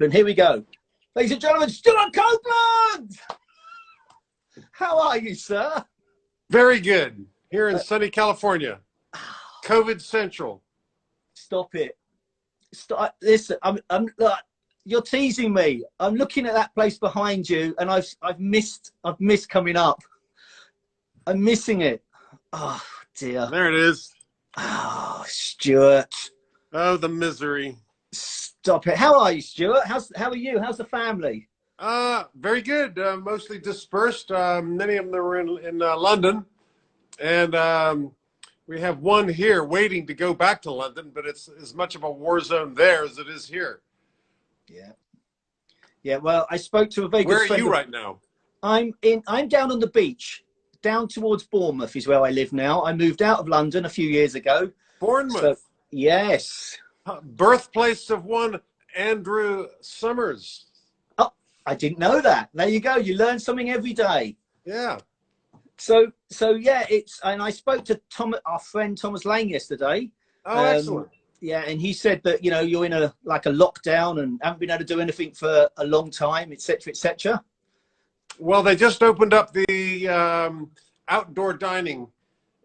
Copeland. Here we go. Ladies and gentlemen, Stewart Copeland! How are you, sir? Very good. Here in sunny California. COVID Central. Stop it. Stop. Listen, you're teasing me. I'm looking at that place behind you, and I've missed coming up. I'm missing it. Oh dear. There it is. Oh, Stewart. Oh, the misery. Stop it. How are you, Stewart? How are you? How's the family? Very good. Mostly dispersed. Many of them are in London, and we have one here waiting to go back to London, but it's as much of a war zone there as it is here. Yeah. Yeah. Well, I spoke to a very good friend. Where are you right now? I'm down on the beach, down towards Bournemouth is where I live now. I moved out of London a few years ago. Bournemouth. So, yes. Birthplace of one Andrew Summers. Oh, I didn't know that. There you go. You learn something every day. Yeah. So yeah, and I spoke to our friend Thomas Lane yesterday. Oh, excellent. Yeah, and he said that you're in a lockdown and haven't been able to do anything for a long time, etc., etc. Well, they just opened up the outdoor dining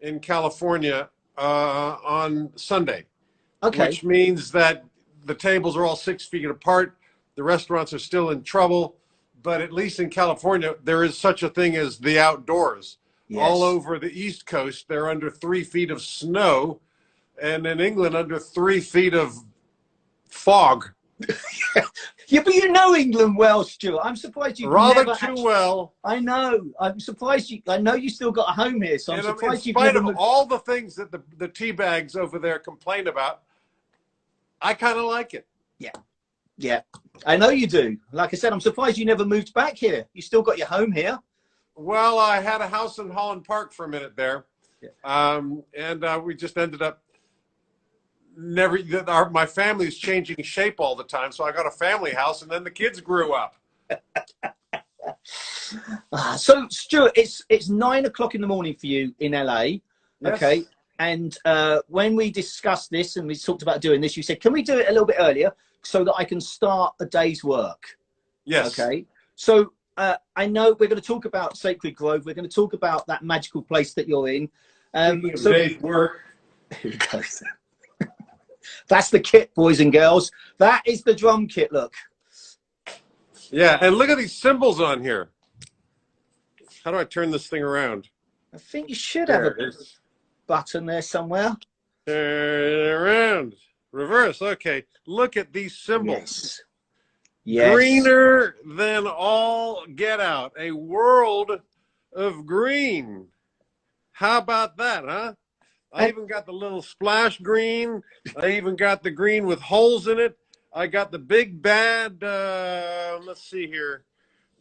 in California on Sunday. Okay. Which means that the tables are all 6 feet apart. The restaurants are still in trouble, but at least in California, there is such a thing as the outdoors. Yes. All over the East Coast, they're under 3 feet of snow, and in England, under 3 feet of fog. Yeah, but you know England well, Stuart. I'm surprised you rather too well. I know. I'm surprised you. I know you still got a home here, so I'm surprised you've never. In spite of all the things that the tea bags over there complain about, I kind of like it. Yeah, yeah. I know you do. Like I said, I'm surprised you never moved back here. You still got your home here. Well, I had a house in Holland Park for a minute there, yeah. And we just ended up my family's changing shape all the time, so I got a family house, and then the kids grew up. So, Stuart, it's 9 o'clock in the morning for you in LA, yes. Okay? And when we discussed this and we talked about doing this, you said, can we do it a little bit earlier so that I can start a day's work? Yes. Okay. So I know we're going to talk about Sacred Grove. We're going to talk about that magical place that you're in. So day's work. Here it goes. That's the kit, boys and girls. That is the drum kit, look. Yeah, and look at these symbols on here. How do I turn this thing around? I think you should have a button there somewhere. Turn it around. Reverse. Okay. Look at these symbols. Yes. Yes. Greener than all get out. A world of green. How about that, huh? I even got the little splash green. I even got the green with holes in it. I got the big bad, let's see here,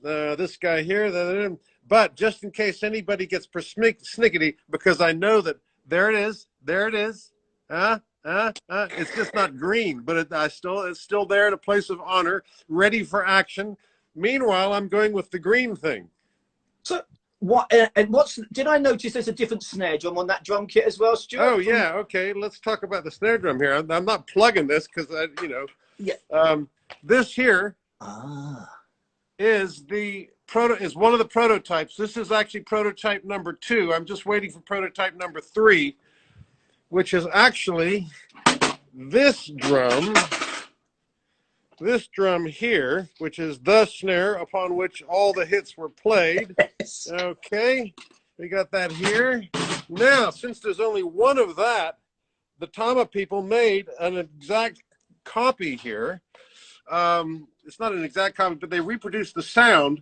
this guy here. But just in case anybody gets persnickety, because I know that there it is. It's just not green, but it's still there at a place of honor, ready for action. Meanwhile, I'm going with the green thing. So did I notice there's a different snare drum on that drum kit as well, Stuart? Oh yeah, okay. Let's talk about the snare drum here. I'm not plugging this because Yeah. This here is one of the prototypes. This is actually prototype number 2. I'm just waiting for prototype number 3, which is actually this drum here, which is the snare upon which all the hits were played. Yes. Okay, we got that here. Now, since there's only one of that, the Tama people made an exact copy here. It's not an exact copy, but they reproduced the sound,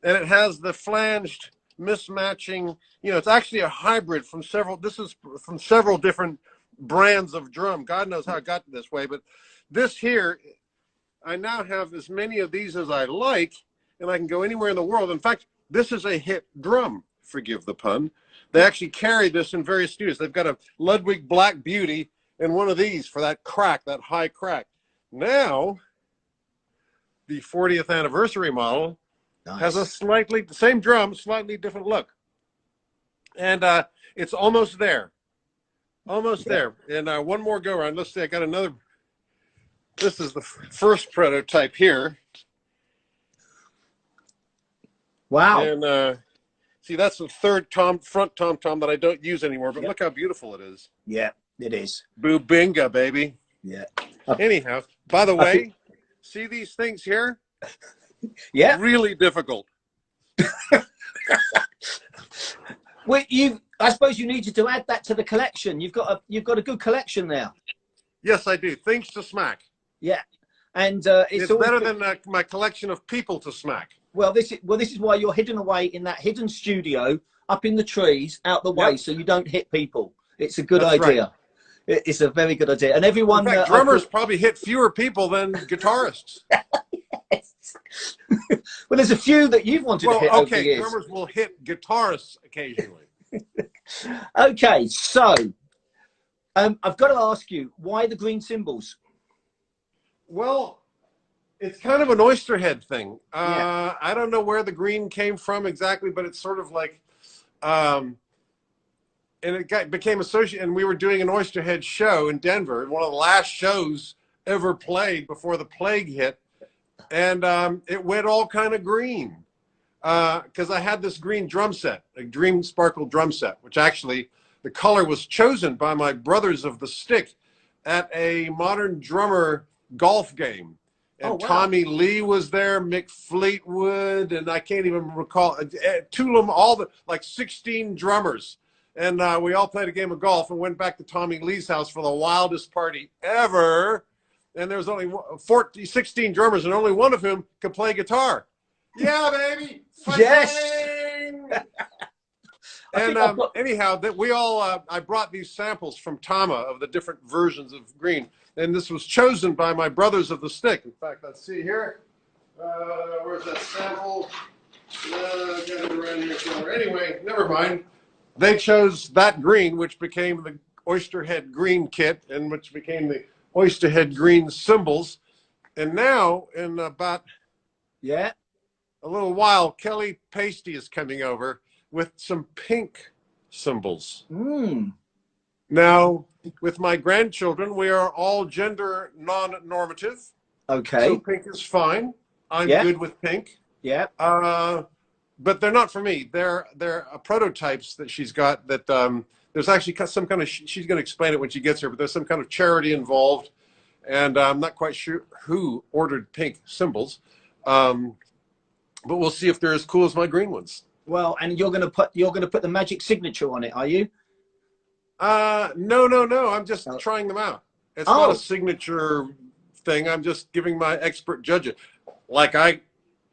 and it has the flanged mismatching. It's actually a hybrid from several. This is from several different brands of drum. God knows how it got this way, but this here, I now have as many of these as I like, and I can go anywhere in the world. In fact, this is a hit drum, forgive the pun. They actually carry this in various studios. They've got a Ludwig Black Beauty and one of these for that crack, that high crack. Now, the 40th anniversary model has a same drum, slightly different look. And it's almost there. Almost there. And one more go around. Let's see, I got another This is the first prototype here. Wow. And see, that's the third front tom-tom that I don't use anymore, but look how beautiful it is. Yeah, it is. Boo-binga, baby. Yeah. Anyhow, by the way, see these things here? Yeah. Really difficult. Well, I suppose you needed to add that to the collection. You've got a good collection there. Yes, I do. Things to smack. Yeah, and it's better than my collection of people to smack. Well, this is why you're hidden away in that hidden studio up in the trees, out the way, so you don't hit people. It's a good idea. Right. It's a very good idea, and everyone. In fact, drummers probably hit fewer people than guitarists. Yes. Well, there's a few that you've wanted to hit over the years. Drummers will hit guitarists occasionally. Okay, so I've got to ask you, why the green cymbals? Well, it's kind of an oyster head thing. I don't know where the green came from exactly, but it's sort of like, and it became associated. And we were doing an oyster head show in Denver, one of the last shows ever played before the plague hit, and it went all kind of green because I had this green drum set, a Dream Sparkle drum set, which actually the color was chosen by my brothers of the stick at a Modern Drummer golf game. And Tommy Lee was there, Mick Fleetwood, and I can't even recall, Tulum, all the, like 16 drummers. And we all played a game of golf and went back to Tommy Lee's house for the wildest party ever. And there was only 16 drummers, and only one of whom could play guitar. Yeah, baby! Yes! And anyhow, that we all, I brought these samples from Tama of the different versions of green. And this was chosen by my brothers of the stick. In fact, let's see here. Where's that sample? Got it around here somewhere. Anyway, never mind. They chose that green, which became the Oyster Head Green kit, and which became the Oyster Head Green cymbals. And now, in about a little while, Kelly Pasty is coming over with some pink cymbals. Now, with my grandchildren, we are all gender non-normative. Okay. So pink is fine. I'm good with pink. Yeah. But they're not for me. They're prototypes that she's got that there's actually some kind of, she's going to explain it when she gets here, but there's some kind of charity involved. And I'm not quite sure who ordered pink cymbals. But we'll see if they're as cool as my green ones. Well, and you're going to put the magic signature on it, are you? No. I'm just trying them out. It's not a signature thing. I'm just giving my expert judgment. Like I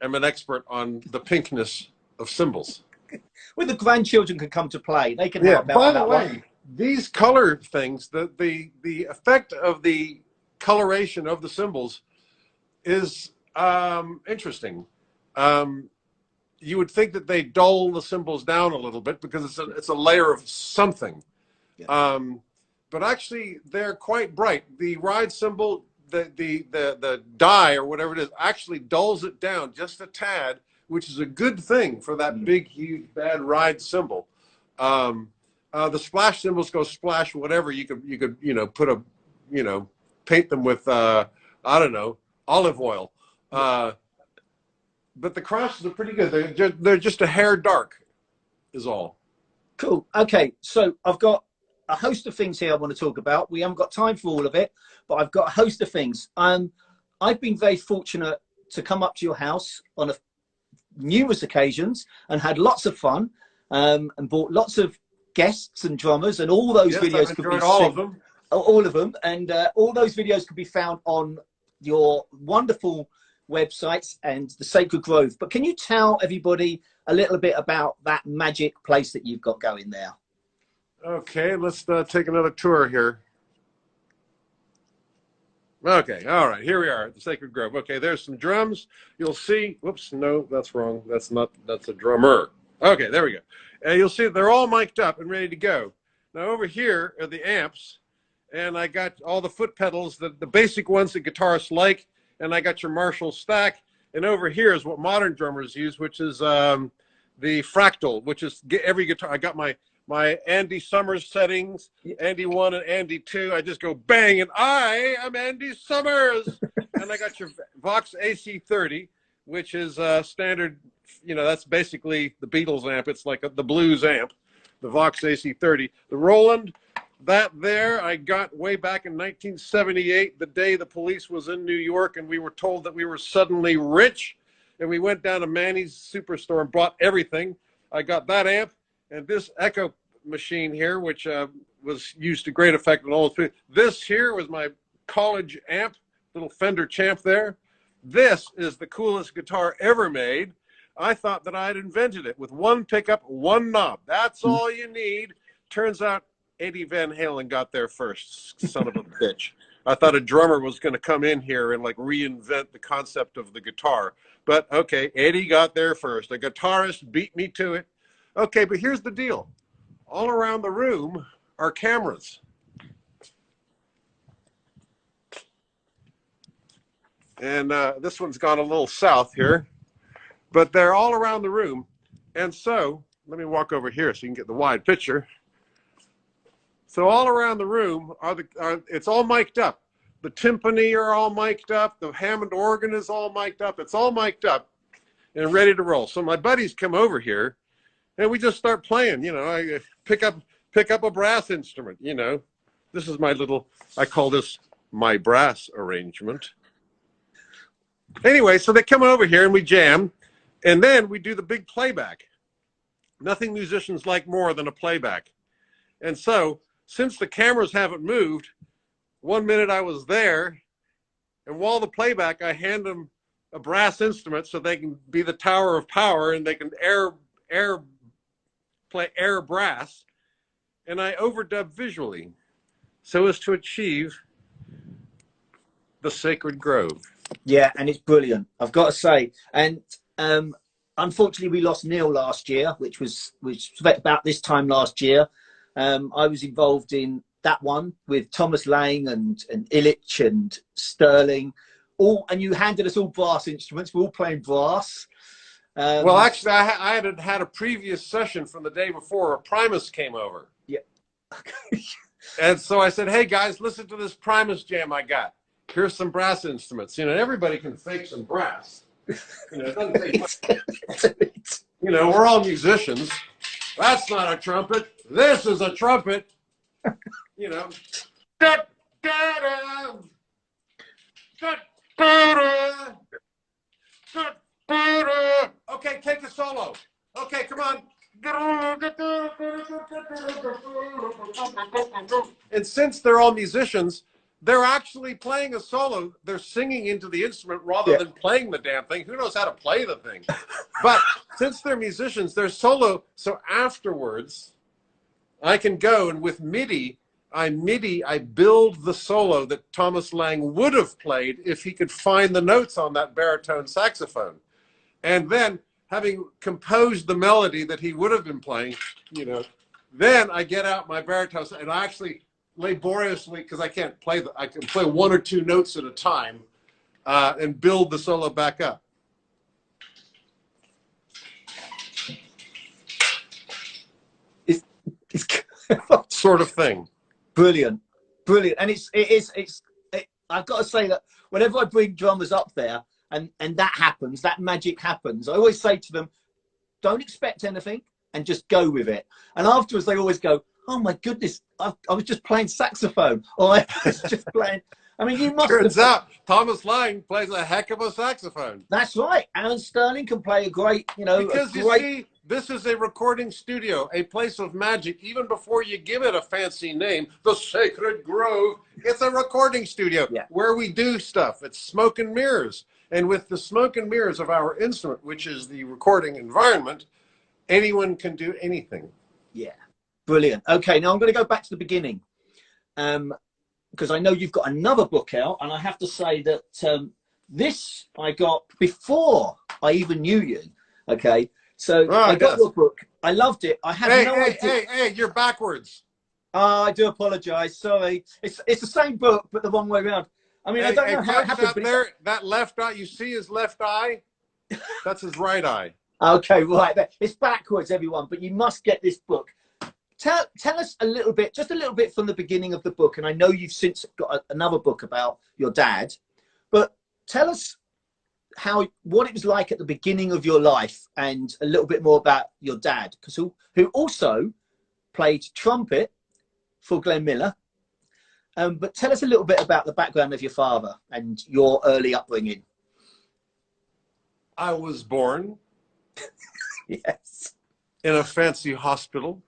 am an expert on the pinkness of cymbals. Well, the grandchildren can come to play. They can help out. By the way, these color things, the effect of the coloration of the cymbals is interesting. You would think that they dull the cymbals down a little bit because it's a layer of something. Yeah. But actually, they're quite bright. The ride cymbal, the dye or whatever it is, actually dulls it down just a tad, which is a good thing for that big, huge, bad ride cymbal. The splash cymbals go splash whatever. You could put a, paint them with I don't know, olive oil. But the crashes are pretty good. They're just a hair dark, is all. Cool. Okay, so I've got a host of things here I want to talk about. We haven't got time for all of it, but I've got a host of things. I've been very fortunate to come up to your house on numerous occasions and had lots of fun, and brought lots of guests and drummers, and all those videos could be all of them. All of them, and all those videos could be found on your wonderful websites and the Sacred Grove. But can you tell everybody a little bit about that magic place that you've got going there? Okay, let's take another tour here. Okay, all right, here we are at the Sacred Grove. Okay, there's some drums. You'll see, whoops, no, that's wrong. That's a drummer. Okay, there we go. You'll see they're all mic'd up and ready to go. Now over here are the amps, and I got all the foot pedals, the basic ones that guitarists like, and I got your Marshall stack. And over here is what modern drummers use, which is the fractal, which is every guitar. I got my my Andy Summers settings, Andy 1 and Andy 2. I just go bang, and I am Andy Summers. And I got your Vox AC30, which is standard, that's basically the Beatles amp. It's like the blues amp, the Vox AC30. The Roland, that there I got way back in 1978, the day the police was in New York and we were told that we were suddenly rich. And we went down to Manny's Superstore and bought everything. I got that amp and this Echo machine here, which was used to great effect in all the. This here was my college amp, little Fender Champ there. This is the coolest guitar ever made. I thought that I had invented it with one pickup, one knob. That's all you need. Turns out Eddie Van Halen got there first, son of a bitch. I thought a drummer was going to come in here and like reinvent the concept of the guitar. But okay, Eddie got there first. A guitarist beat me to it. Okay, but here's the deal. All around the room are cameras. And this one's gone a little south here. But they're all around the room. And so, let me walk over here so you can get the wide picture. So all around the room it's all mic'd up. The timpani are all mic'd up. The Hammond organ is all mic'd up. It's all mic'd up and ready to roll. So my buddies come over here and we just start playing. I pick up a brass instrument. This is my little, I call this my brass arrangement. Anyway, so they come over here and we jam, and then we do the big playback. Nothing musicians like more than a playback. And so, since the cameras haven't moved, 1 minute I was there, and while the playback, I hand them a brass instrument so they can be the tower of power and they can play air brass, and I overdub visually so as to achieve the sacred grove. Yeah, and it's brilliant, I've got to say. And unfortunately, we lost Neil last year, which was about this time last year. I was involved in that one with Thomas Lang and Illich and Sterling. And you handed us all brass instruments. We're all playing brass. Well, actually, I had a previous session from the day before. A Primus came over. Yeah. And so I said, hey, guys, listen to this Primus jam I got. Here's some brass instruments. Everybody can fake some brass. It doesn't take much. We're all musicians. That's not a trumpet. This is a trumpet. Da, da, da. Da, da, da. Da, da, da. Okay, take a solo. Okay, come on. And since they're all musicians, they're actually playing a solo. They're singing into the instrument rather than playing the damn thing. Who knows how to play the thing? But since they're musicians, they're solo. So afterwards, I can go and with MIDI, I build the solo that Thomas Lang would have played if he could find the notes on that baritone saxophone. And then, having composed the melody that he would have been playing, then I get out my baritone and I actually laboriously, because I can't play, I can play one or two notes at a time and build the solo back up. It's sort of thing. Brilliant. And I've got to say that whenever I bring drummers up there and that happens, that magic happens, I always say to them, don't expect anything and just go with it. And afterwards they always go, oh my goodness, I was just playing saxophone, or I was just playing. I mean, you must. Turns out Thomas Lang plays a heck of a saxophone. That's right. Alan Sterling can play a great, Because you see, this is a recording studio, a place of magic. Even before you give it a fancy name, the Sacred Grove, it's a recording studio where we do stuff. It's smoke and mirrors. And with the smoke and mirrors of our instrument, which is the recording environment, anyone can do anything. Yeah. Brilliant. Okay, now I'm going to go back to the beginning because I know you've got another book out, and I have to say that this I got before I even knew you. Okay, so I got your book. I loved it. I had no idea. Hey, you're backwards. I do apologise. Sorry. It's the same book, but the wrong way around. I mean, I don't know how it happened. That left eye, you see his left eye? That's his right eye. Okay, right. It's backwards, everyone, but you must get this book. tell us a little bit, just a little bit from the beginning of the book. And I know you've since got another book about your dad, but tell us what it was like at the beginning of your life, and a little bit more about your dad, because who also played trumpet for Glenn Miller. But tell us a little bit about the background of your father and your early upbringing. I was born Yes. in a fancy hospital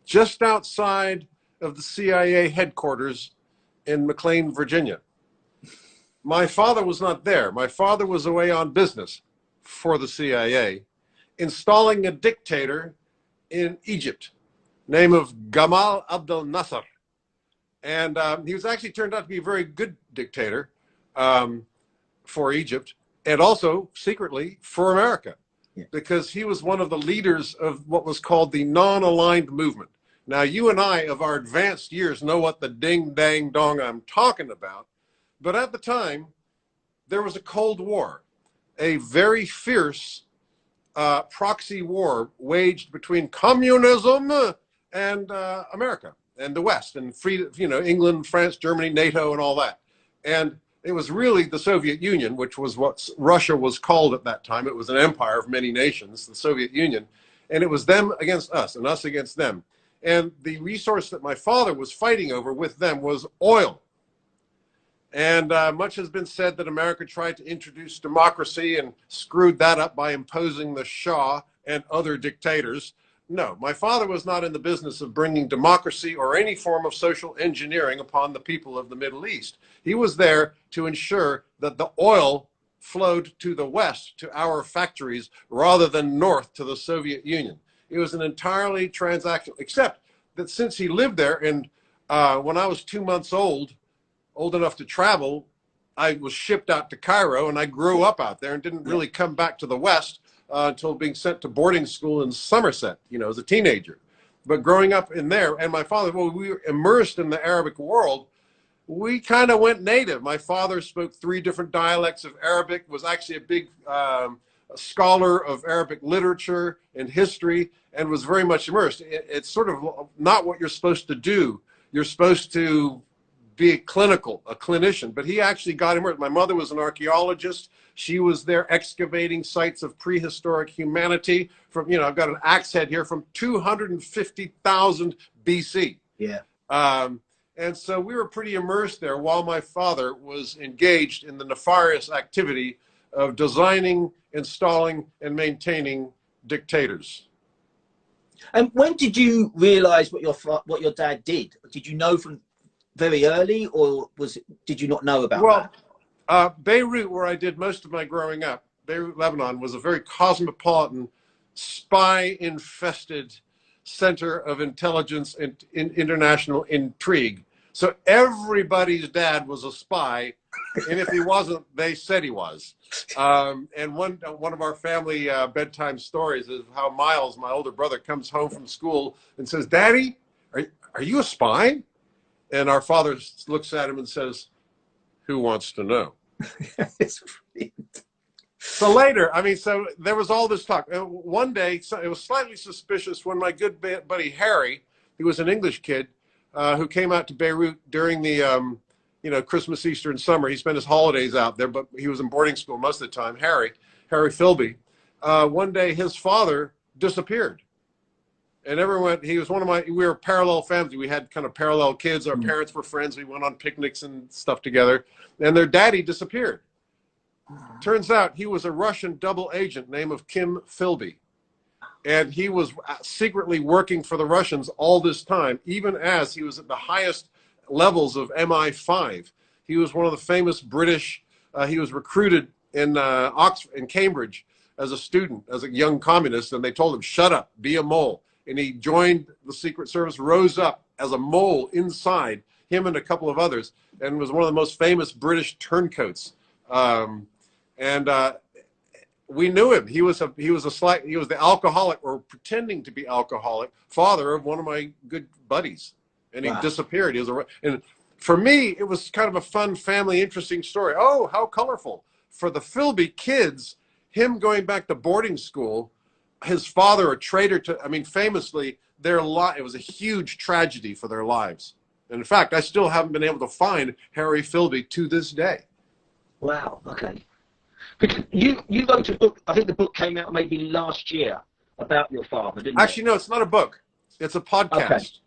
just outside of the CIA headquarters in McLean, Virginia. My father was not there. My father was away on business for the CIA, installing a dictator in Egypt, name of Gamal Abdel Nasser. And he was actually turned out to be a very good dictator for Egypt, and also secretly for America, because he was one of the leaders of what was called the non-aligned movement. Now, you and I, of our advanced years, know what the ding-dang-dong I'm talking about. But at the time, there was a Cold War, a very fierce proxy war waged between communism and America and the West, and free, England, France, Germany, NATO, and all that. And it was really the Soviet Union, which was what Russia was called at that time. It was an empire of many nations, the Soviet Union. And it was them against us and us against them. And the resource that my father was fighting over with them was oil. And much has been said that America tried to introduce democracy and screwed that up by imposing the Shah and other dictators. No, my father was not in the business of bringing democracy or any form of social engineering upon the people of the Middle East. He was there to ensure that the oil flowed to the West, to our factories, rather than north to the Soviet Union. It was an entirely transactional, except that since he lived there, and when I was 2 months old enough to travel, I was shipped out to Cairo, and I grew up out there and didn't really come back to the West until being sent to boarding school in Somerset, as a teenager. But growing up in there, and my father, well, we were immersed in the Arabic world. We kind of went native. My father spoke 3 different dialects of Arabic, was actually a big scholar of Arabic literature and history, and was very much immersed. It's sort of not what you're supposed to do. You're supposed to be a clinician, but he actually got immersed. My mother was an archaeologist. She was there excavating sites of prehistoric humanity from, I've got an axe head here from 250,000 BC. Yeah. And so we were pretty immersed there while my father was engaged in the nefarious activity of designing, installing, and maintaining dictators. And when did you realize what your dad did? Did you know from very early, or did you not know about that? Beirut, where I did most of my growing up, Beirut, Lebanon, was a very cosmopolitan, spy-infested center of intelligence and international intrigue. So everybody's dad was a spy, and if he wasn't, they said he was. And one of our family bedtime stories is how Miles, my older brother, comes home from school and says, "Daddy, are you a spy?" And our father looks at him and says, "Who wants to know?" So later, so there was all this talk. One day, it was slightly suspicious when my good buddy Harry, who was an English kid who came out to Beirut during the Christmas, Easter, and summer. He spent his holidays out there, but he was in boarding school most of the time. Harry Philby. One day, his father disappeared. And everyone, he was we were a parallel family. We had kind of parallel kids. Our parents were friends. We went on picnics and stuff together. And their daddy disappeared. Turns out he was a Russian double agent named Kim Philby. And he was secretly working for the Russians all this time, even as he was at the highest levels of MI5. He was one of the famous British, he was recruited in Oxford, in Cambridge as a student, as a young communist. And they told him, "Shut up, be a mole." And he joined the Secret Service, rose up as a mole inside, him and a couple of others, and was one of the most famous British turncoats. We knew him. He was the alcoholic, or pretending to be alcoholic, father of one of my good buddies, and he disappeared. And for me, it was kind of a fun, family, interesting story. Oh, how colorful! For the Philby kids, him going back to boarding school, his father, a traitor to, famously, it was a huge tragedy for their lives. And in fact, I still haven't been able to find Harry Philby to this day. Wow. Okay. Because you wrote a book. I think the book came out maybe last year about your father, didn't it? Actually, no, it's not a book. It's a podcast.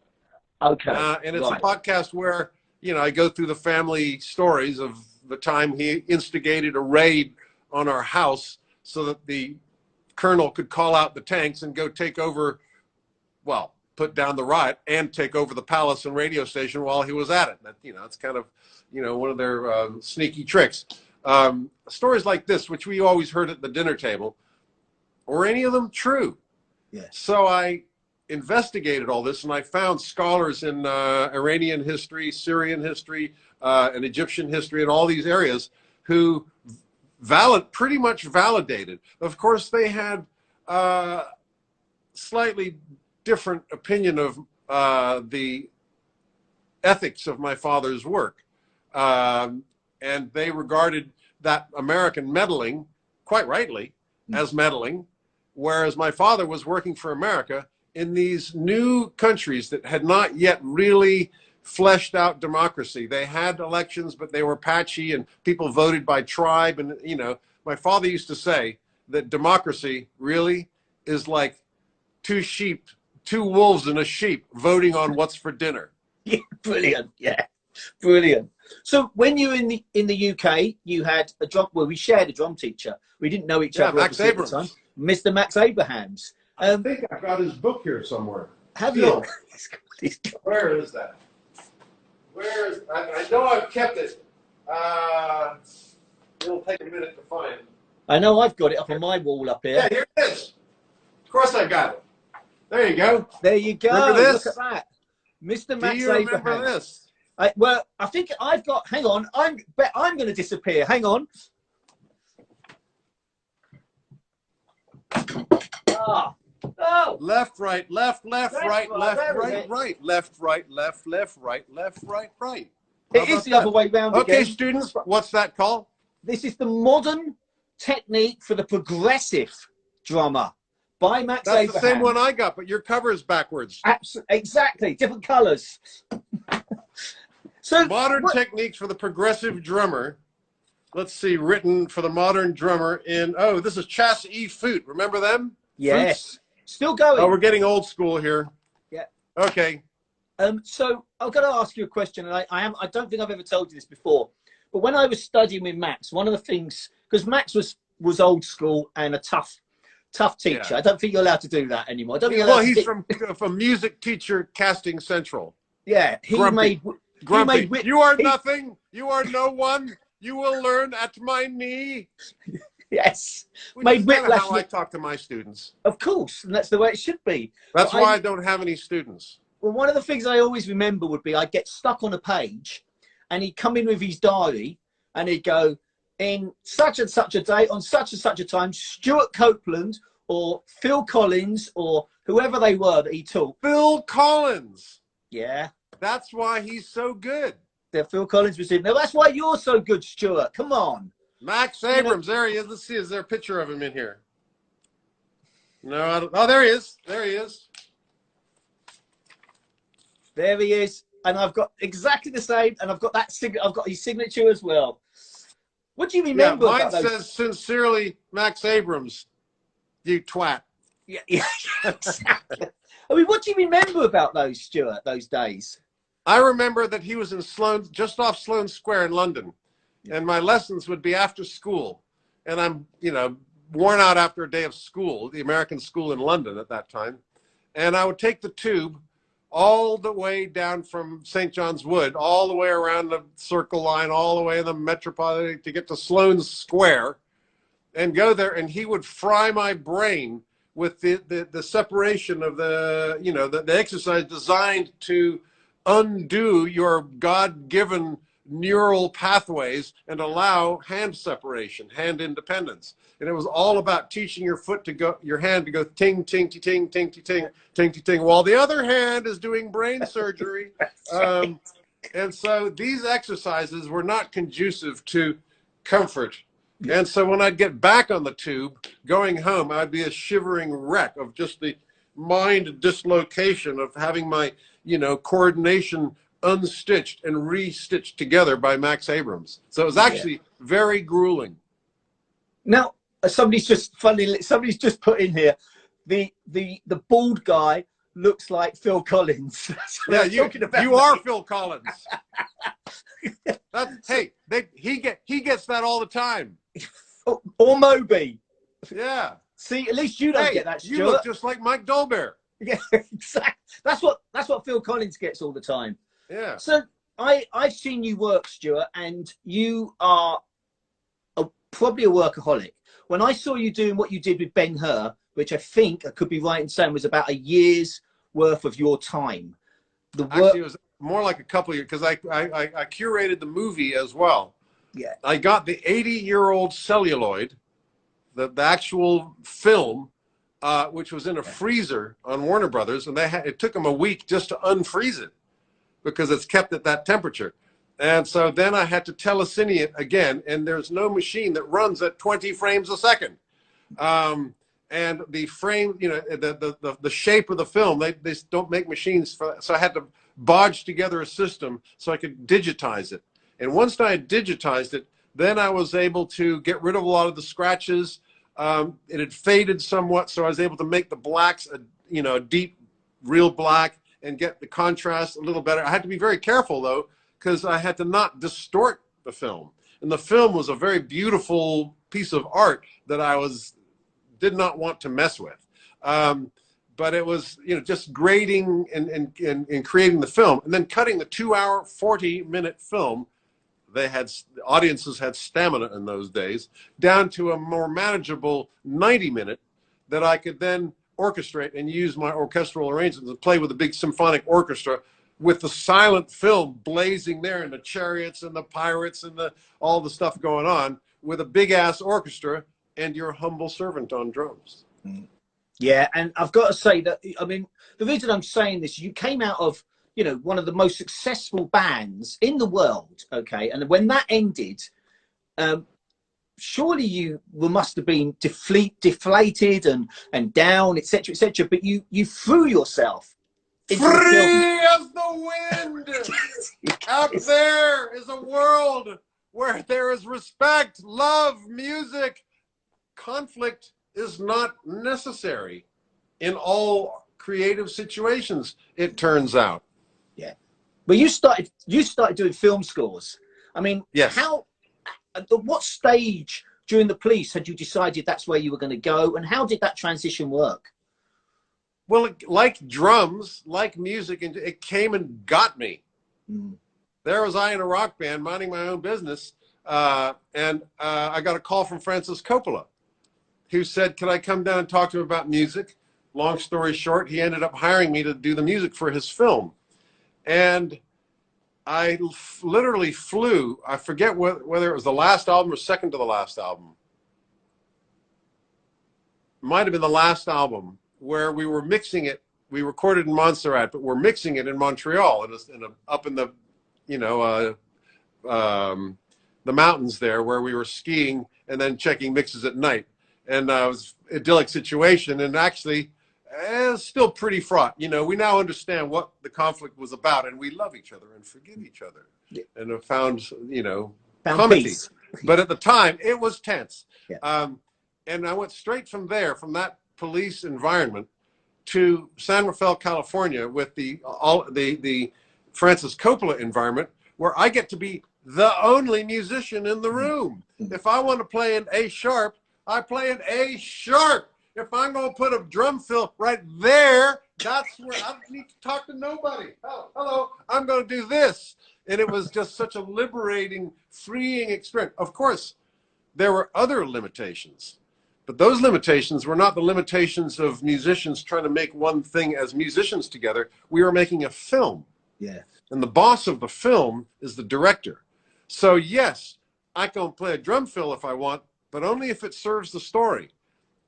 Okay. And it's a podcast where, you know, I go through the family stories of the time he instigated a raid on our house so that the colonel could call out the tanks and go take over, well, put down the riot and take over the palace and radio station while he was at it. That, you know, it's kind of, you know, one of their sneaky tricks. Stories like this, which we always heard at the dinner table, were any of them true? Yes. So I investigated all this, and I found scholars in Iranian history, Syrian history, and Egyptian history, and all these areas who pretty much validated. Of course, they had slightly different opinion of the ethics of my father's work. And they regarded that American meddling, quite rightly, as meddling, whereas my father was working for America in these new countries that had not yet really fleshed out democracy. They had elections, but they were patchy and people voted by tribe. And, you know, my father used to say that democracy really is like two wolves and a sheep voting on what's for dinner. Yeah, brilliant. Yeah, brilliant. So when you were in the UK, you had a drum. Well, we shared a drum teacher. We didn't know each other. Max Abrams. At the time. Mr. Max Abrams. I think I've got his book here somewhere. Have you? Where is that? Where is? I know I've kept it. It'll take a minute to find. I know I've got it up on my wall up here. Yeah, here it is. Of course I got it. There you go. There you go. Remember this? Look at that. Mr. Max Do you Abrams. remember this? Well, I think I've got. Hang on. I'm going to disappear. Hang on. Ah. Oh. Left, right, left, Left, right, right, left, there right, it is. right, left, right, left, right, left, right. It is the other way round Okay, again. students, what's that called? This is the modern technique for the progressive drummer by Max That's Abraham. the same one I got, but your cover is backwards. Exactly, different colours. So Modern techniques for the progressive drummer. Let's see, written for the modern drummer in, oh, this is Chas E. Foot. Remember them? Yes. Foots? Still going. Oh, we're getting old school here. Yeah. Okay. So I've got to ask you a question, and I don't think I've ever told you this before, but when I was studying with Max, one of the things, because Max was old school and a tough teacher. Yeah. I don't think you're allowed to do that anymore. I don't think you're allowed he's from music teacher Casting Central. Yeah, Grumpy. Grumpy. You are nothing. You are no one. You will learn at my knee. Yes. Which is kind of how I talk to my students. Of course, and that's the way it should be. That's why I don't have any students. Well, one of the things I always remember would be I'd get stuck on a page and he'd come in with his diary and he'd go, in such and such a day, on such and such a time, Stewart Copeland or Phil Collins or whoever they were that he taught. Phil Collins. Yeah. That's why he's so good. Phil Collins was in there. That's why you're so good, Stewart. Come on. Max Abrams, there he is. Let's see, is there a picture of him in here? No, I don't. Oh, there he is. There he is. There he is. And I've got exactly the same, and I've got that I've got his signature as well. What do you remember? Yeah, mine about those? says sincerely, Max Abrams. You twat. Yeah, exactly. I mean, what do you remember about those, Stewart? Those days? I remember that he was in Sloane, just off Sloane Square in London. And my lessons would be after school. And I'm, you know, worn out after a day of school, the American school in London at that time. And I would take the tube all the way down from St. John's Wood, all the way around the Circle Line, all the way in the Metropolitan to get to Sloane Square and go there. And he would fry my brain with the separation of the, you know, the exercise designed to undo your God-given neural pathways and allow hand separation, hand independence. And it was all about teaching your foot to go, your hand to go ting, ting, ting, ting, ting, ting, ting, ting, while the other hand is doing brain surgery. And so these exercises were not conducive to comfort. And so when I'd get back on the tube going home, I'd be a shivering wreck of just the mind dislocation of having my, coordination unstitched and restitched together by Max Abrams. So it was actually very grueling. Now, somebody's just put in here, the bald guy looks like Phil Collins. Yeah, you are Phil Collins. He gets that all the time. Or Moby. Yeah. See, at least you don't get that, Stuart. You look just like Mike Dolbear. Yeah, exactly. That's what Phil Collins gets all the time. Yeah. So I've seen you work, Stuart, and you are probably a workaholic. When I saw you doing what you did with Ben-Hur, which I think I could be right in saying was about a year's worth of your time. Actually, it was more like a couple of years because I curated the movie as well. Yeah. I got the 80-year-old celluloid, the actual film, which was in a freezer on Warner Brothers, and it took them a week just to unfreeze it because it's kept at that temperature. And so then I had to telecine it again, and there's no machine that runs at 20 frames a second. And the frame, the shape of the film, they don't make machines for that. So I had to bodge together a system so I could digitize it. And once I had digitized it, then I was able to get rid of a lot of the scratches. It had faded somewhat, so I was able to make the blacks a deep, real black and get the contrast a little better. I had to be very careful, though, because I had to not distort the film. And the film was a very beautiful piece of art that I did not want to mess with. But it was, just grading and creating the film. And then cutting the 2-hour, 40-minute film, audiences had stamina in those days, down to a more manageable 90-minute that I could then orchestrate and use my orchestral arrangements and play with a big symphonic orchestra with the silent film blazing there and the chariots and the pirates and all the stuff going on with a big-ass orchestra and your humble servant on drums. Yeah, and I've got to say that, I mean, the reason I'm saying this, you came out of, one of the most successful bands in the world, okay? And when that ended, surely you must have been deflated and down, etc., etc. But you threw yourself into free the film. as the wind. Out there is a world where there is respect, love, music. Conflict is not necessary in all creative situations, it turns out. Yeah. Well, you started doing film scores. I mean, yes. At what stage during the police had you decided that's where you were going to go, and how did that transition work? Well, like drums, like music, and it came and got me. There was I in a rock band minding my own business, and I got a call from Francis Coppola, who said, "Can I come down and talk to him about music?" Long story short, he ended up hiring me to do the music for his film. And I literally flew, I forget whether it was the last album or second to the last album. Might have been the last album, where we were mixing it. We recorded in Montserrat, but we're mixing it in Montreal, up in the, the mountains there, where we were skiing and then checking mixes at night. And it was an idyllic situation, and actually, it's still pretty fraught. We now understand what the conflict was about, and we love each other and forgive each other, and have found comity. Peace. But at the time, it was tense. Yeah. And I went straight from that police environment to San Rafael, California, with the Francis Coppola environment, where I get to be the only musician in the room. If I want to play an A sharp, I play an A sharp. If I'm going to put a drum fill right there, that's where I don't need to talk to nobody. Oh, hello, I'm going to do this. And it was just such a liberating, freeing experience. Of course, there were other limitations, but those limitations were not the limitations of musicians trying to make one thing as musicians together. We were making a film. Yeah. And the boss of the film is the director. So yes, I can play a drum fill if I want, but only if it serves the story.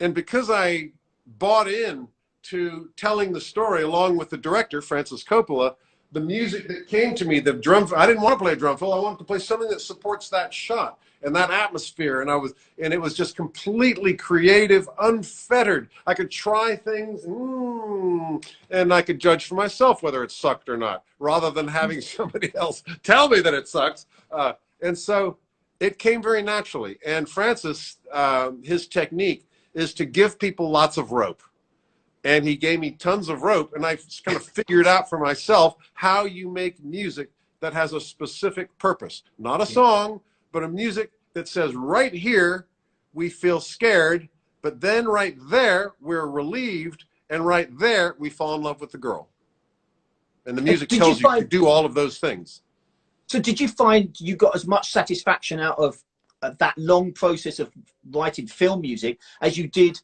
And because I bought in to telling the story along with the director, Francis Coppola, the music that came to me, the drum, I didn't want to play a drum fill. I wanted to play something that supports that shot and that atmosphere. And it was just completely creative, unfettered. I could try things. and I could judge for myself whether it sucked or not, rather than having somebody else tell me that it sucks. And so it came very naturally. And Francis, his technique is to give people lots of rope. And he gave me tons of rope, and I kind of figured out for myself how you make music that has a specific purpose. Not a song, but a music that says right here, we feel scared, but then right there, we're relieved, and right there, we fall in love with the girl. And the music tells you to do all of those things. So did you find you got as much satisfaction out of that long process of writing film music as you did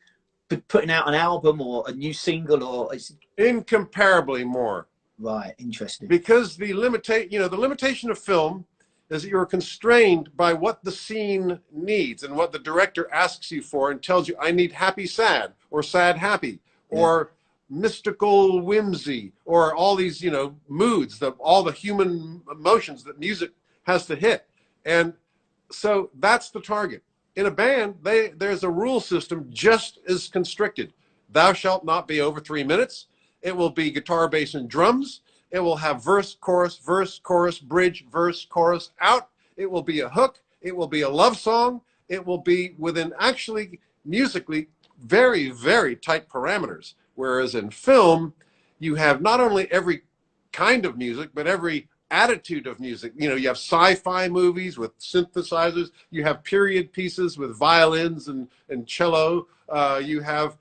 putting out an album or a new single? Or incomparably more. Right, interesting. Because the limitation of film is that you're constrained by what the scene needs and what the director asks you for and tells you, I need happy sad, or sad happy, or mystical whimsy, or all these moods, all the human emotions that music has to hit. And so that's the target. In a band, there's a rule system just as constricted. Thou shalt not be over 3 minutes. It will be guitar, bass, and drums. It will have verse, chorus, bridge, verse, chorus, out. It will be a hook. It will be a love song. It will be within actually musically very, very tight parameters. Whereas in film, you have not only every kind of music, but every attitude of music. You have sci-fi movies with synthesizers. You have period pieces with violins and cello. You have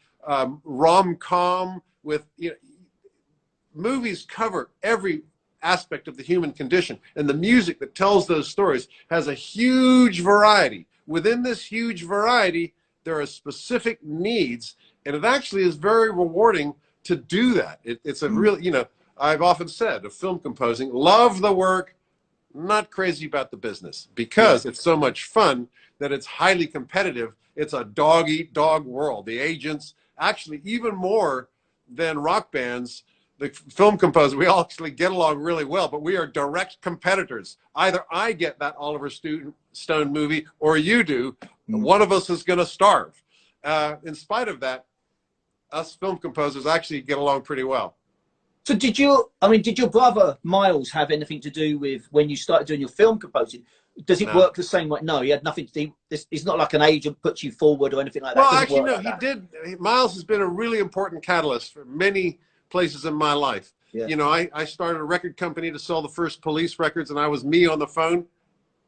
rom-com with, movies cover every aspect of the human condition. And the music that tells those stories has a huge variety. Within this huge variety, there are specific needs. And it actually is very rewarding to do that. It's a real, I've often said of film composing, love the work, not crazy about the business, because it's so much fun that it's highly competitive. It's a dog-eat-dog world. The agents, actually even more than rock bands, the film composer, we all actually get along really well, but we are direct competitors. Either I get that Oliver Stone movie or you do. One of us is going to starve. In spite of that, us film composers actually get along pretty well. So did your brother Miles have anything to do with when you started doing your film composing? Does it work the same way? No, he had nothing to do. It's not like an agent puts you forward or anything like that. Well, actually, no, he did. Miles has been a really important catalyst for many places in my life. Yeah. I started a record company to sell the first Police records, and I was me on the phone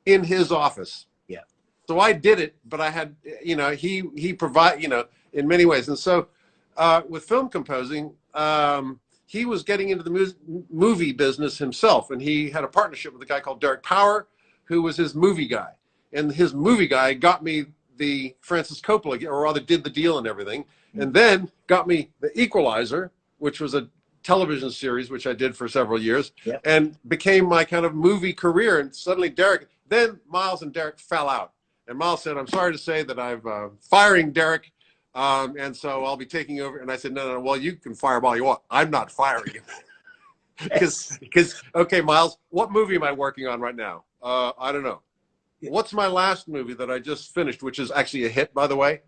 in his office. Yeah. So I did it, but I had, he provide, in many ways. And so with film composing, he was getting into the movie business himself, and he had a partnership with a guy called Derek Power, who was his movie guy. And his movie guy got me the Francis Coppola, or rather did the deal and everything, and then got me the Equalizer, which was a television series, which I did for several years, and became my kind of movie career. And suddenly then Miles and Derek fell out. And Miles said, I'm sorry to say that I'm firing Derek, and so I'll be taking over. And I said, no, well, you can fire him all you want. I'm not firing him. Because, okay, Miles, what movie am I working on right now? I don't know. What's my last movie that I just finished, which is actually a hit, by the way?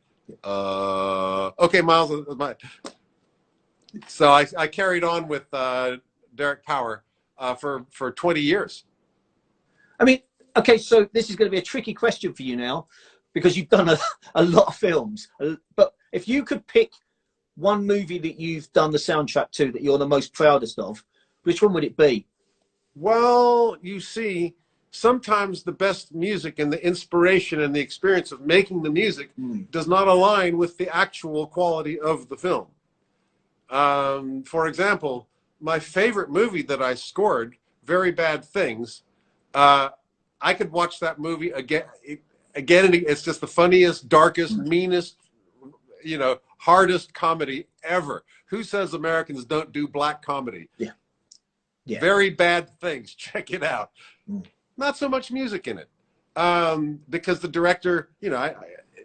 Okay, Miles, so I carried on with Derek Power for 20 years. I mean, okay, so this is going to be a tricky question for you now, because you've done a lot of films. But if you could pick one movie that you've done the soundtrack to that you're the most proudest of, which one would it be? Well, you see, sometimes the best music and the inspiration and the experience of making the music does not align with the actual quality of the film. For example, my favorite movie that I scored, Very Bad Things, I could watch that movie again and again. It's just the funniest, darkest, meanest, hardest comedy ever. Who says Americans don't do black comedy? Yeah. Very Bad Things. Check it out. Not so much music in it, because the director,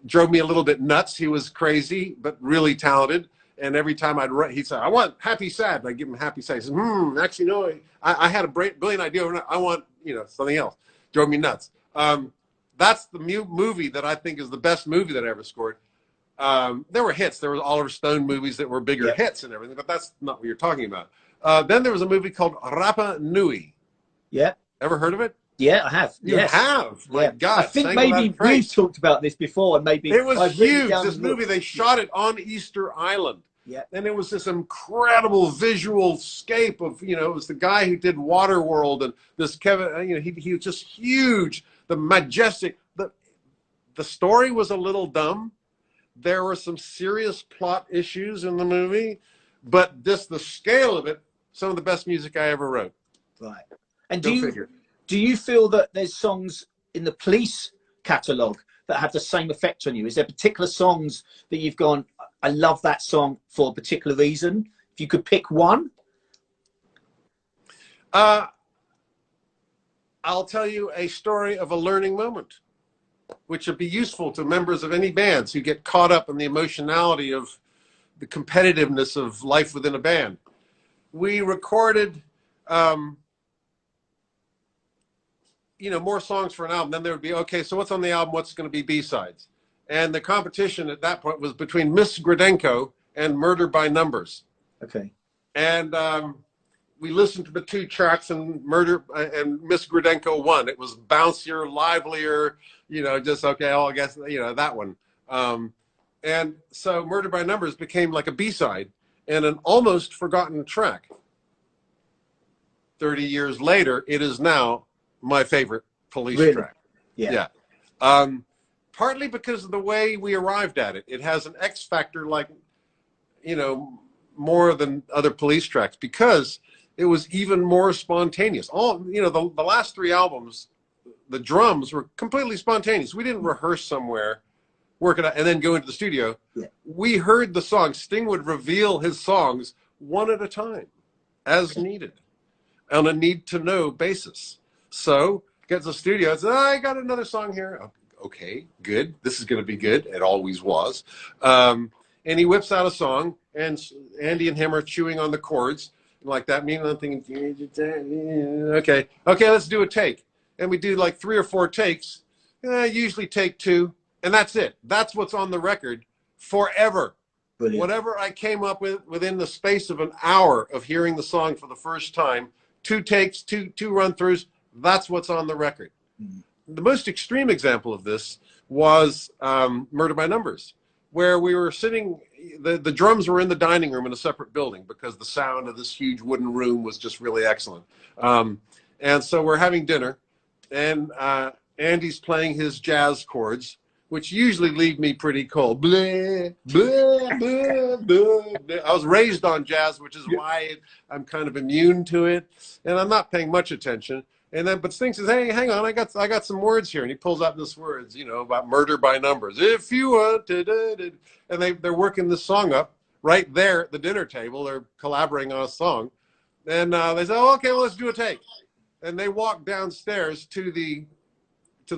drove me a little bit nuts. He was crazy, but really talented. And every time he'd say, I want happy sad. And I'd give him happy sad. He says, actually, no, I had a brilliant idea. I want, something else. Drove me nuts. That's the movie that I think is the best movie that I ever scored. There were hits. There were Oliver Stone movies that were bigger hits and everything, but that's not what you're talking about. Then there was a movie called Rapa Nui. Yeah. Ever heard of it? Yeah, I have. You have? My God. I think maybe we've talked about this before, and maybe it was I've huge. This movie, they shot it on Easter Island. Yeah. And it was this incredible visual scape of, you know, it was the guy who did Waterworld, and this Kevin, you know, he was just huge, the majestic, the story was a little dumb. There were some serious plot issues in the movie, but the scale of it, some of the best music I ever wrote. Right. And do you feel that there's songs in the Police catalogue that have the same effect on you? Is there particular songs that you've gone, I love that song for a particular reason? If you could pick one. I'll tell you a story of a learning moment, which would be useful to members of any bands who get caught up in the emotionality of the competitiveness of life within a band. We recorded, you know, more songs for an album. Then there would be, okay, so what's on the album? What's going to be B-sides? And the competition at that point was between Miss Gradenko and Murder by Numbers. Okay. And we listened to the two tracks, and Miss Gradenko won. It was bouncier, livelier, you know, just, okay, I guess, you know, that one. And so Murder by Numbers became like a B-side and an almost forgotten track. 30 years later, it is now my favorite Police track. Yeah. Partly because of the way we arrived at it. It has an X factor, like, you know, more than other Police tracks, because it was even more spontaneous. You know, the last three albums, the drums were completely spontaneous. We didn't rehearse somewhere, work it out, and then go into the studio. Yeah. We heard the songs. Sting would reveal his songs one at a time, as needed, on a need-to-know basis. So, gets the studio, and says, I got another song here. Okay, good. This is going to be good. It always was. And he whips out a song, and Andy and him are chewing on the chords like that. Me and I'm thinking, okay, let's do a take. And we do like 3 or 4 takes, usually take 2, and that's it. That's what's on the record forever. Brilliant. Whatever I came up with within the space of an hour of hearing the song for the first time, 2 takes, two run-throughs, that's what's on the record. Mm-hmm. The most extreme example of this was Murder by Numbers, where we were sitting, the drums were in the dining room in a separate building because the sound of this huge wooden room was just really excellent. And so we're having dinner, and Andy's playing his jazz chords, which usually leave me pretty cold. Blah, blah, blah, blah, blah. I was raised on jazz, which is why I'm kind of immune to it, and I'm not paying much attention. And then, but Sting says, hey, hang on, I got some words here. And he pulls out this words, you know, about murder by numbers. If you want to, and they're working this song up right there at the dinner table. They're collaborating on a song. And they say, oh, okay, well, let's do a take. And they walk downstairs to the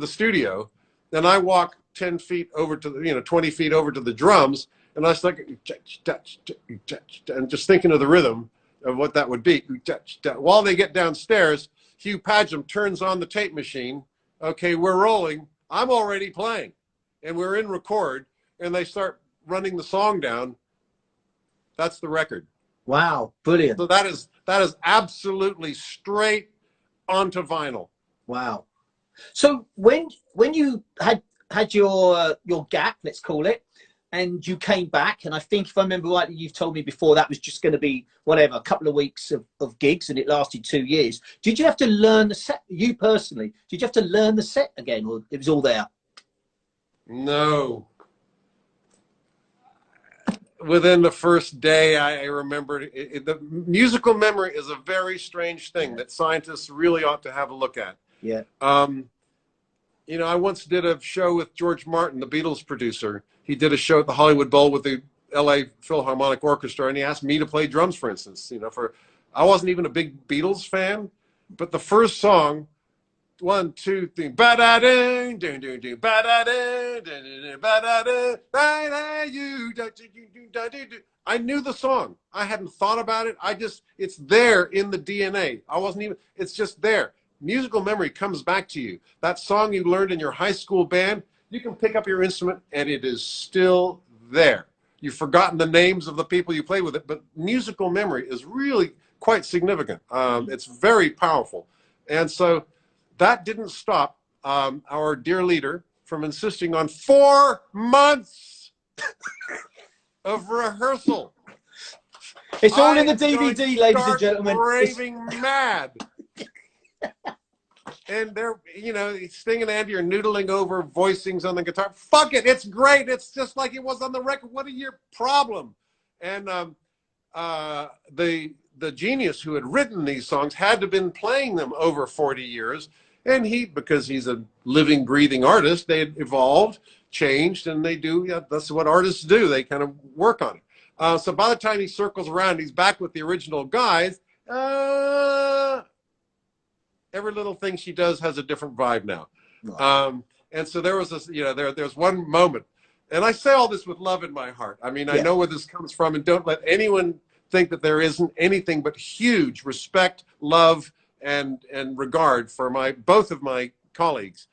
studio. Then I walk 10 feet over to 20 feet over to the drums. And I start, and just thinking of the rhythm of what that would be. While they get downstairs, Hugh Padgham turns on the tape machine. Okay, we're rolling. I'm already playing. And we're in record. And they start running the song down. That's the record. Wow, brilliant. So that is absolutely straight onto vinyl. Wow. So when you had your gap, let's call it, and you came back, and I think if I remember rightly, you've told me before that was just going to be whatever, a couple of weeks of gigs, and it lasted 2 years. Did you have to learn the set, you personally? Did you have to learn the set again, or it was all there? No. Within the first day, I remembered the musical memory is a very strange thing that scientists really ought to have a look at. Yeah. You know, I once did a show with George Martin, the Beatles producer. He did a show at the Hollywood Bowl with the LA Philharmonic Orchestra, and he asked me to play drums, for instance. You know, I wasn't even a big Beatles fan, but the first song, 1, 2, 3, ba-da-ding, ding, ding, ding, ba-da-ding, ding, ding, ding, ba-da-ding, ba-da-you, I knew the song. I hadn't thought about it. It's there in the DNA. It's just there. Musical memory comes back to you. That song you learned in your high school band, you can pick up your instrument and it is still there. You've forgotten the names of the people you played with it, but musical memory is really quite significant. It's very powerful. And so that didn't stop our dear leader from insisting on 4 months of rehearsal. It's all in the DVD, ladies and gentlemen. Raving mad. And they're, you know, Sting and Andy are noodling over voicings on the guitar. Fuck it, it's great. It's just like it was on the record. What are your problem? And the genius who had written these songs had to have been playing them over 40 years. And he, because he's a living, breathing artist, they had evolved, changed, and they do, yeah, that's what artists do. They kind of work on it. So by the time he circles around, he's back with the original guys. Every little thing she does has a different vibe now. And so there was this, you know, there's one moment, and I say all this with love in my heart. I mean, I know where this comes from, and don't let anyone think that there isn't anything but huge respect, love, and regard for both of my colleagues.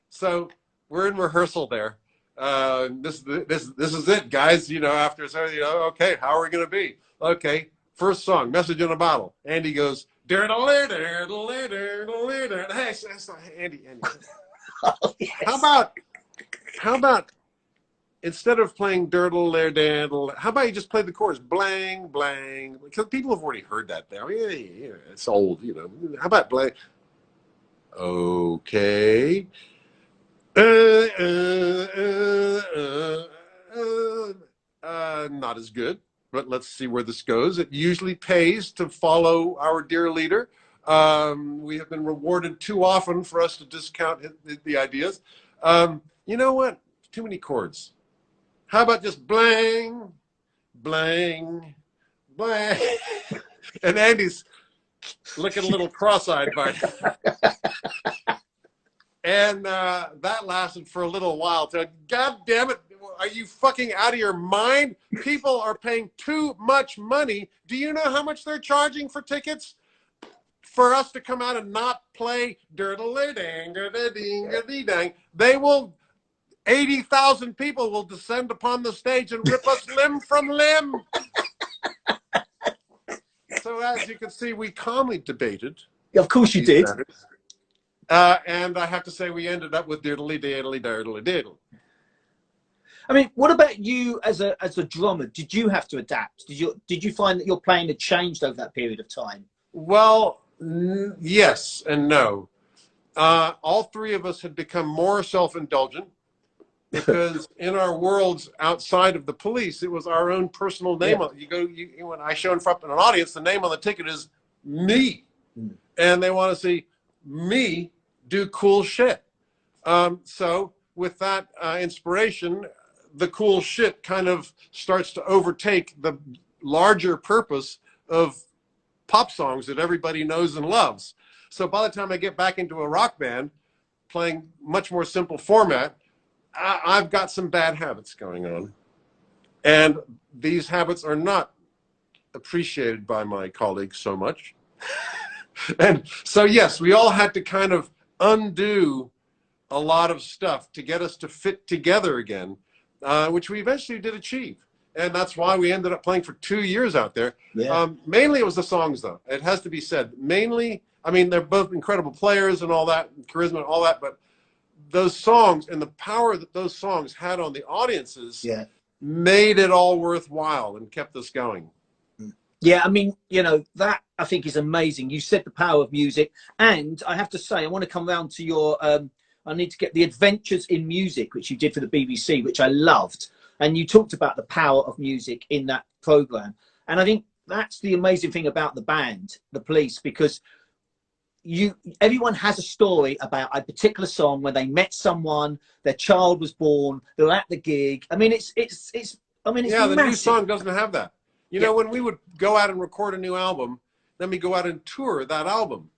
So we're in rehearsal there. This is it, guys. You know, after, so, you know, okay, how are we going to be? Okay, first song, Message in a Bottle. Andy goes, hey, Andy. Oh, yes. How about instead of playing dirdle, how about you just play the chorus, blang, blang? Because people have already heard that now. Yeah, it's old, you know. How about blang? Okay. Not as good, but let's see where this goes. It usually pays to follow our dear leader. We have been rewarded too often for us to discount the ideas. You know what? Too many chords. How about just blang, blang, blang? And Andy's looking a little cross-eyed by it. And that lasted for a little while. God damn it. Are you fucking out of your mind? People are paying too much money. Do you know how much they're charging for tickets? For us to come out and not play dirdle-dang, dirdle-ding-a-dee-dang, they will, 80,000 people will descend upon the stage and rip us limb from limb. So as you can see, we calmly debated. Of course you did. And I have to say, we ended up with diddly-diddly-diddly-diddle. I mean, what about you as a drummer? Did you have to adapt? Did you find that your playing had changed over that period of time? Well, yes and no. All three of us had become more self-indulgent because in our worlds outside of the police, it was our own personal name. Yeah. When I show in front of an audience, the name on the ticket is me. And they want to see me do cool shit. So with that inspiration, the cool shit kind of starts to overtake the larger purpose of pop songs that everybody knows and loves. So by the time I get back into a rock band, playing much more simple format, I've got some bad habits going on. And these habits are not appreciated by my colleagues so much. And so, yes, we all had to kind of undo a lot of stuff to get us to fit together again, which we eventually did achieve. And that's why we ended up playing for 2 years out there. Yeah. Mainly it was the songs, though. It has to be said. Mainly, I mean, they're both incredible players and all that, charisma and all that, but those songs and the power that those songs had on the audiences made it all worthwhile and kept us going. Yeah, I mean, you know, that I think is amazing. You said the power of music. And I have to say, I want to come round to your, I need to get the Adventures in Music, which you did for the BBC, which I loved. And you talked about the power of music in that program. And I think that's the amazing thing about the band, the Police, because everyone has a story about a particular song when they met someone, their child was born, they're at the gig. I mean, it's yeah, the new song doesn't have that. You know, when we would go out and record a new album, then we go out and tour that album.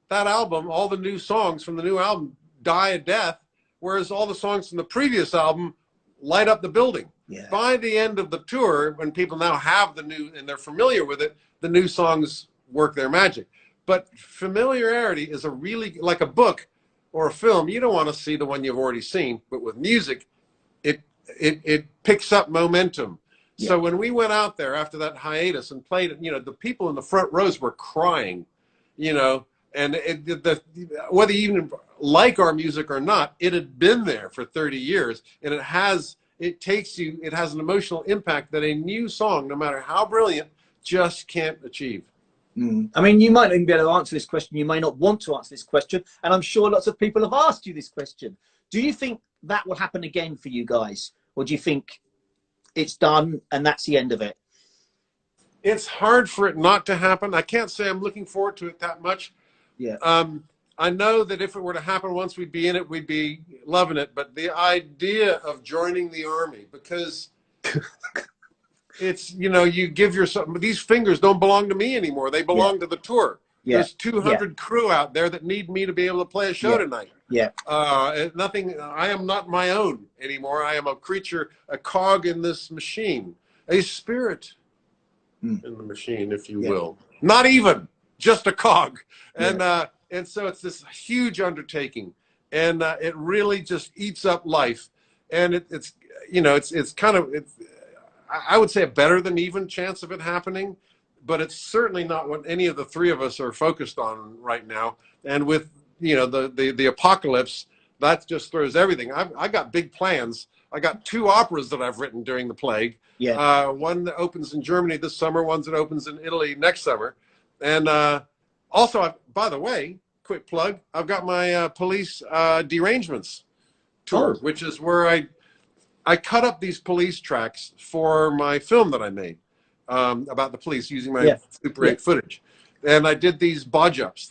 That album, all the new songs from the new album die a death, whereas all the songs from the previous album light up the building. Yeah. By the end of the tour, when people now have the new and they're familiar with it, the new songs work their magic. But familiarity is a really, like a book or a film, you don't want to see the one you've already seen, but with music, it picks up momentum. Yeah. So when we went out there after that hiatus and played, you know, the people in the front rows were crying, you know, and whether you even like our music or not, it had been there for 30 years, and it has an emotional impact that a new song, no matter how brilliant, just can't achieve. I mean, you might not even be able to answer this question. You may not want to answer this question. And I'm sure lots of people have asked you this question. Do you think that will happen again for you guys? Or do you think it's done and that's the end of it? It's hard for it not to happen. I can't say I'm looking forward to it that much. Yeah. I know that if it were to happen once, we'd be in it, we'd be loving it. But the idea of joining the army, because it's, you know, you give yourself, these fingers don't belong to me anymore. They belong to the tour. Yeah. There's 200 crew out there that need me to be able to play a show tonight. Yeah. I am not my own anymore. I am a creature, a cog in this machine, a spirit in the machine, if you will. Not even, just a cog. And so it's this huge undertaking, and it really just eats up life. And it's you know, it's kind of, I would say a better than even chance of it happening, but it's certainly not what any of the three of us are focused on right now. And with, you know, the apocalypse, that just throws everything. I got big plans. I got 2 operas that I've written during the plague. Yeah. One that opens in Germany this summer, one that opens in Italy next summer. And also, by the way, quick plug, I've got my police derangements tour, which is where I cut up these police tracks for my film that I made about the police using my Super 8 footage. And I did these bodge-ups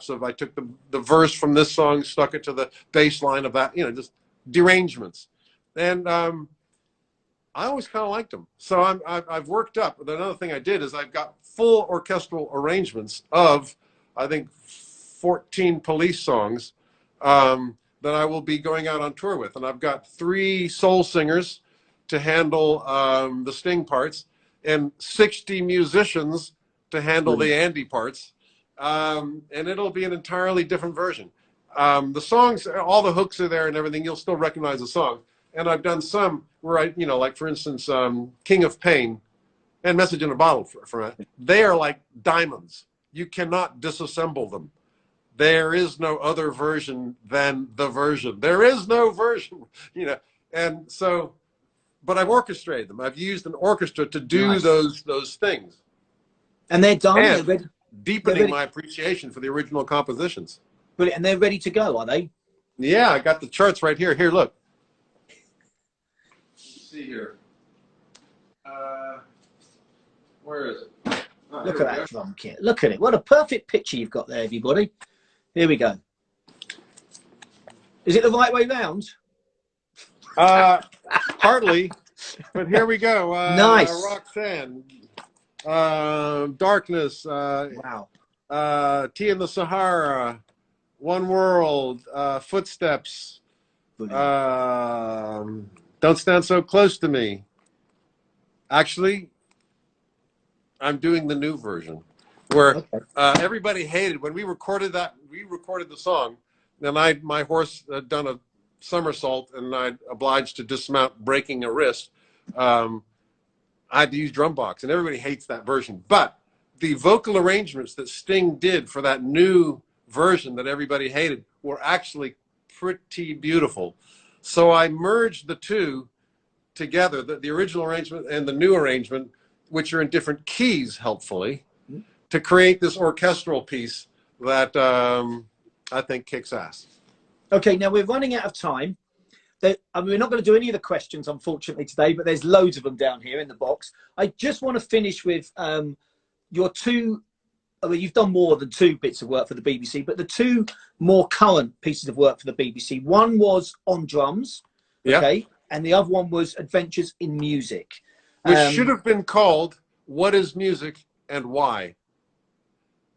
of, I took the verse from this song, stuck it to the bass line of that, you know, just derangements. And I always kind of liked them. So I've worked up. Another thing I did is I've got full orchestral arrangements of, I think, 14 police songs that I will be going out on tour with. And I've got 3 soul singers to handle the sting parts, and 60 musicians to handle the Andy parts. And it'll be an entirely different version. The songs, all the hooks are there and everything. You'll still recognize the song. And I've done some where I, you know, like for instance, King of Pain and Message in a Bottle for it. They are like diamonds. You cannot disassemble them. There is no other version than the version. There is no version, you know. And so, but I've orchestrated them. I've used an orchestra to do those things. And they're done. And deepening my appreciation for the original compositions. Brilliant. And they're ready to go, are they? Yeah, I got the charts right here. Here, look. Let's see here. Where is it? Oh, look at that drum kit. Look at it. What a perfect picture you've got there, everybody. Here we go. Is it the right way round? Hardly, but here we go. Nice. Roxanne. Darkness. Wow. Tea in the Sahara. One World. Footsteps. Don't Stand So Close to Me. Actually, I'm doing the new version where everybody hated when we recorded that. We recorded the song, and my horse had done a somersault, and I'd obliged to dismount, breaking a wrist. I had to use drum box, and everybody hates that version. But the vocal arrangements that Sting did for that new version that everybody hated were actually pretty beautiful. So I merged the two together, the original arrangement and the new arrangement, which are in different keys, helpfully, to create this orchestral piece that I think kicks ass. Okay, now we're running out of time. I mean, we're not going to do any of the questions, unfortunately, today, but there's loads of them down here in the box. I just want to finish with your 2, I mean, you've done more than 2 bits of work for the BBC, but the 2 more current pieces of work for the BBC. One was On Drums, okay, and the other one was Adventures in Music. Which should have been called What is Music and Why?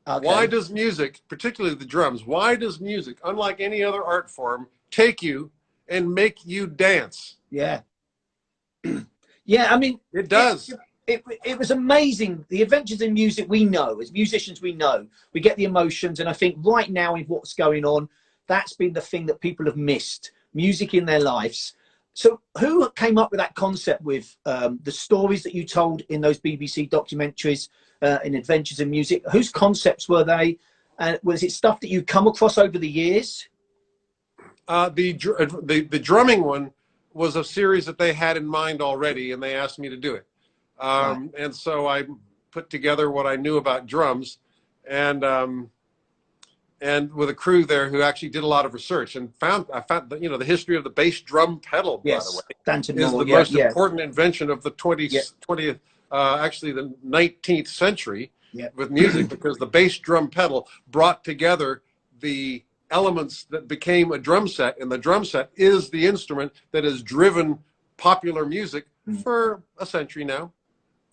Okay. Why does music, particularly the drums, why does music, unlike any other art form, take you and make you dance? Yeah. Yeah, I mean... It does. It was amazing. The Adventures in Music we know, as musicians we know. We get the emotions, and I think right now with what's going on, that's been the thing that people have missed. Music in their lives. So who came up with that concept with the stories that you told in those BBC documentaries, in Adventures in Music? Whose concepts were they? Was it stuff that you come across over the years? The drumming one was a series that they had in mind already, and they asked me to do it. Right. And so I put together what I knew about drums, and with a crew there who actually did a lot of research, and I found that, the history of the bass drum pedal, Yes. by the way, Stanton is Moore, the most important invention of the 20th, actually the 19th century with music, because the bass drum pedal brought together the elements that became a drum set, and the drum set is the instrument that has driven popular music for a century now.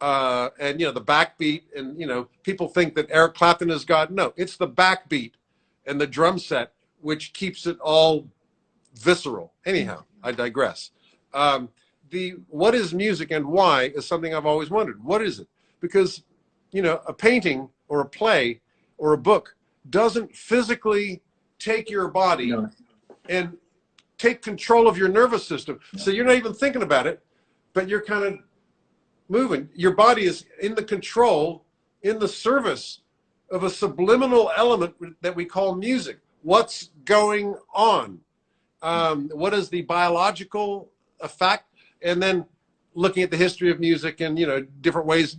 And the backbeat, and people think that Eric Clapton is God. No, it's the backbeat and the drum set which keeps it all visceral. Anyhow, I digress. What is music and why is something I've always wondered. What is it? Because a painting or a play or a book doesn't physically take your body and take control of your nervous system. So you're not even thinking about it, but you're kind of moving. Your body is in the control, in the service of a subliminal element that we call music. What's going on? What is the biological effect? And then looking at the history of music and, different ways,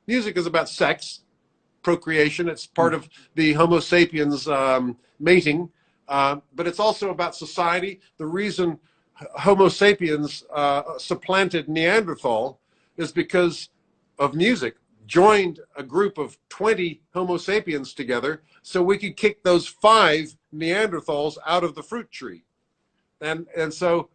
music is about sex, procreation. It's part of the Homo sapiens mating, but it's also about society. The reason Homo sapiens supplanted Neanderthal is because of music. Joined a group of 20 Homo sapiens together so we could kick those 5 Neanderthals out of the fruit tree. And so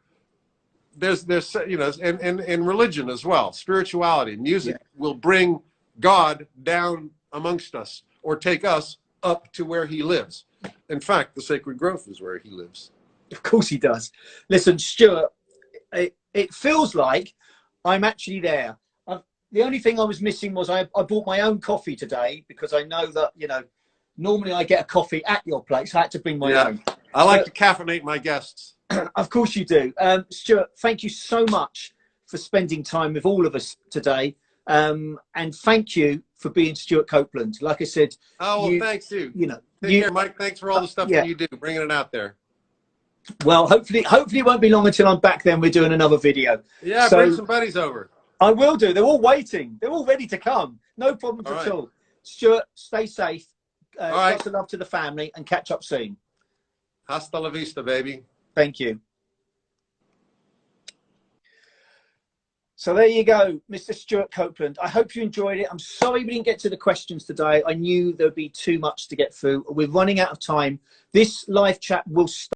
there's and religion as well, spirituality. Music will bring God down amongst us, or take us up to where he lives. In fact, the sacred grove is where he lives. Of course he does. Listen, Stewart, it feels like I'm actually there. The only thing I was missing was I bought my own coffee today, because I know that, normally I get a coffee at your place. I had to bring my own. I like to caffeinate my guests. Of course you do. Stewart, thank you so much for spending time with all of us today. And thank you for being Stewart Copeland. Like I said. Oh, well, thanks you. Take care, Mike. Thanks for all the stuff that you do, bringing it out there. Well, hopefully it won't be long until I'm back. Then we're doing another video. Yeah, so, bring some buddies over. I will do. They're all waiting. They're all ready to come. No problems at all. Stewart, stay safe. Lots of love to the family, and catch up soon. Hasta la vista, baby. Thank you. So there you go, Mr. Stewart Copeland. I hope you enjoyed it. I'm sorry we didn't get to the questions today. I knew there'd be too much to get through. We're running out of time. This live chat will start.